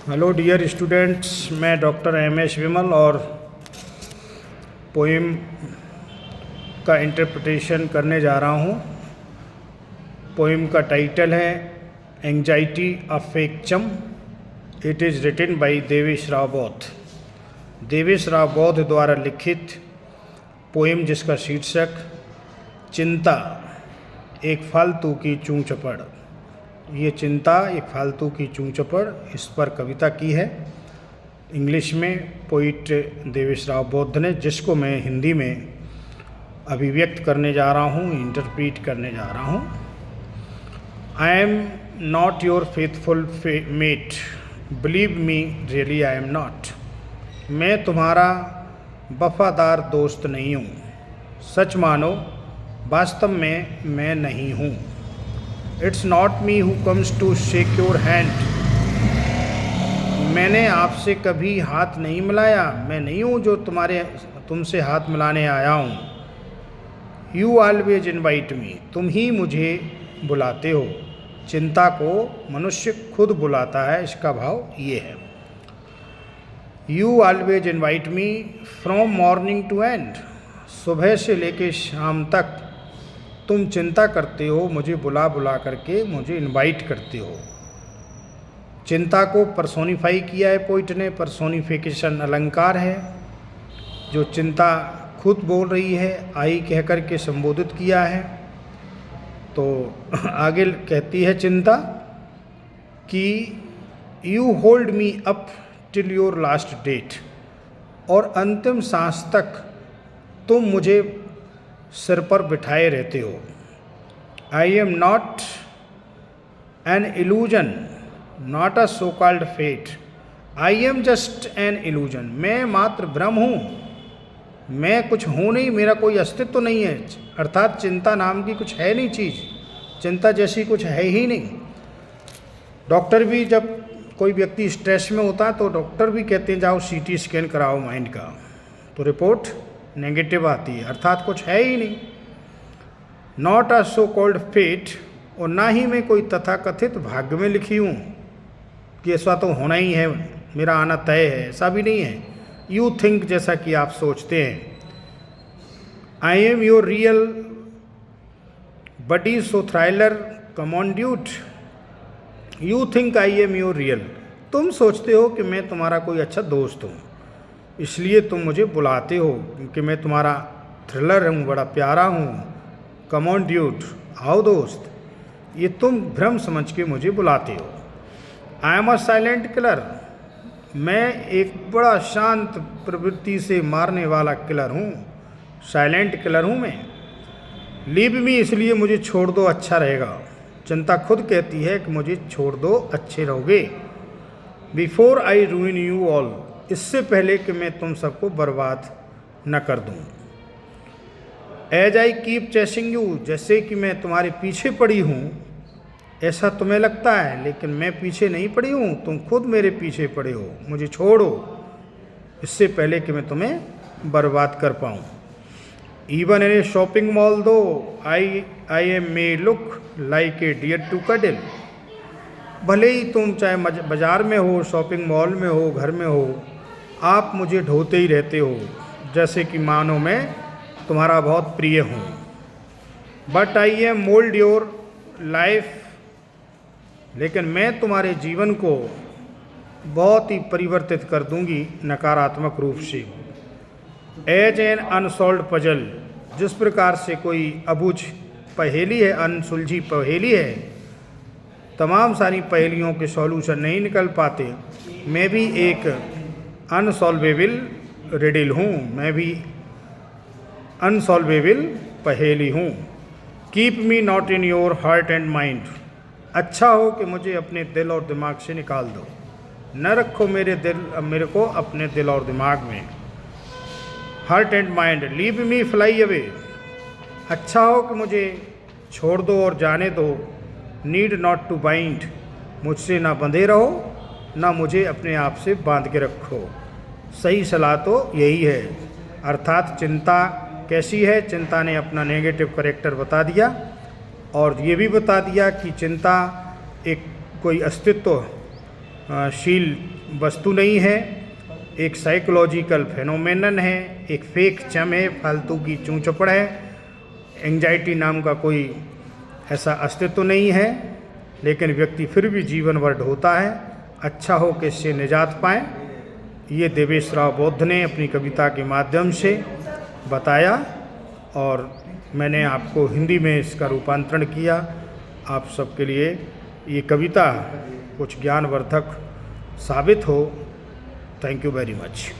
Hello dear students, मैं doctor MS. विमल और poem का इंटरप्रिटेशन करने जा रहा हूँ। पोइम का टाइटल है एंग्जाइटी अफेक्चम। It is written by Devesh Rao Bauddh. Devesh Rao बौद्ध द्वारा लिखित पोइम जिसका शीर्षक चिंता एक फालतू की चूं चपड़। ये चिंता एक फालतू की चूं चपड़, इस पर कविता की है इंग्लिश में पोइट देवेश राव बौद्ध ने, जिसको मैं हिंदी में अभिव्यक्त करने जा रहा हूँ, इंटरप्रीट करने जा रहा हूँ। I am not your faithful mate, believe me really I am not. मैं तुम्हारा वफादार दोस्त नहीं हूँ, सच मानो वास्तव में मैं नहीं हूँ। It's not me who comes to shake your hand. मैंने आपसे कभी हाथ नहीं मिलाया, मैं नहीं हूँ जो तुमसे हाथ मिलाने आया हूँ। यू ऑलवेज इन्वाइट मी, तुम ही मुझे बुलाते हो। चिंता को मनुष्य खुद बुलाता है, इसका भाव ये है। You always invite me from morning to end, सुबह से लेकर शाम तक तुम चिंता करते हो, मुझे बुला बुला करके मुझे इनवाइट करते हो। चिंता को पर्सोनिफाई किया है पोइट ने। पर्सोनिफिकेशन अलंकार है। जो चिंता खुद बोल रही है, आई कह कर के संबोधित किया है। तो आगे कहती है चिंता कि you hold me up till your last date, और अंतिम सांस तक तुम मुझे सिर पर बिठाए रहते हो। I am not an illusion, not a so called fate. I am just an illusion, मैं मात्र भ्रम हूँ, मैं कुछ हूँ नहीं, मेरा कोई अस्तित्व तो नहीं है। अर्थात चिंता नाम की कुछ है नहीं चीज़, चिंता जैसी कुछ है ही नहीं। डॉक्टर भी, जब कोई व्यक्ति स्ट्रेस में होता है तो डॉक्टर भी कहते हैं जाओ सीटी स्कैन कराओ माइंड का, तो रिपोर्ट नेगेटिव आती है, अर्थात कुछ है ही नहीं। Not a so called fate, और ना ही मैं कोई तथाकथित भाग्य में लिखी हूँ कि ऐसा तो होना ही है, मेरा आना तय है, ऐसा भी नहीं है। यू थिंक, जैसा कि आप सोचते हैं। I am your real buddy so thriller come on dude. You think I am your real, तुम सोचते हो कि मैं तुम्हारा कोई अच्छा दोस्त हूँ, इसलिए तुम मुझे बुलाते हो क्योंकि मैं तुम्हारा थ्रिलर हूँ, बड़ा प्यारा हूँ। कम ऑन ड्यूट, आओ दोस्त, ये तुम भ्रम समझ के मुझे बुलाते हो। I am a silent killer, मैं एक बड़ा शांत प्रवृत्ति से मारने वाला किलर हूँ, साइलेंट किलर हूँ मैं। लीव मी, इसलिए मुझे छोड़ दो, अच्छा रहेगा। चिंता खुद कहती है कि मुझे छोड़ दो, अच्छे रहोगे। बिफोर आई रूइन यू ऑल, इससे पहले कि मैं तुम सबको बर्बाद न कर दूं। As I keep chasing you, जैसे कि मैं तुम्हारे पीछे पड़ी हूँ, ऐसा तुम्हें लगता है, लेकिन मैं पीछे नहीं पड़ी हूँ, तुम खुद मेरे पीछे पड़े हो। मुझे छोड़ो इससे पहले कि मैं तुम्हें बर्बाद कर पाऊँ। Even in a shopping mall though I am may look like a dear to cuddle. भले ही तुम चाहे बाजार में हो, शॉपिंग मॉल में हो, घर में हो, आप मुझे ढोते ही रहते हो, जैसे कि मानो मैं तुम्हारा बहुत प्रिय हूँ। But I am mould your life, लेकिन मैं तुम्हारे जीवन को बहुत ही परिवर्तित कर दूंगी नकारात्मक रूप से। एज एन अनसॉल्व्ड पजल, जिस प्रकार से कोई अबुझ पहेली है, अनसुलझी पहेली है, तमाम सारी पहेलियों के सॉल्यूशन नहीं निकल पाते, मैं भी एक अनसॉल्वेबल रिडल हूँ, मैं भी अनसॉल्वेबल पहेली हूँ। Keep me not in your heart and mind, अच्छा हो कि मुझे अपने दिल और दिमाग से निकाल दो, न रखो मेरे को अपने दिल और दिमाग में। Heart and mind, leave me fly away, अच्छा हो कि मुझे छोड़ दो और जाने दो। नीड नॉट टू बाइंड, मुझसे ना बंधे रहो, ना मुझे अपने आप से बांध के रखो। सही सलाह तो यही है। अर्थात चिंता कैसी है, चिंता ने अपना नेगेटिव करेक्टर बता दिया और ये भी बता दिया कि चिंता एक कोई अस्तित्व शील वस्तु नहीं है, एक साइकोलॉजिकल फेनोमेनन है, एक फेक चम है, फालतू की चूं चपड़ है। एंजाइटी नाम का कोई ऐसा अस्तित्व नहीं है, लेकिन व्यक्ति फिर भी जीवन भर ढोता है। अच्छा हो कि इससे निजात पाएँ। ये देवेश राव बौद्ध ने अपनी कविता के माध्यम से बताया और मैंने आपको हिंदी में इसका रूपांतरण किया। आप सबके लिए ये कविता कुछ ज्ञानवर्धक साबित हो। Thank you very much.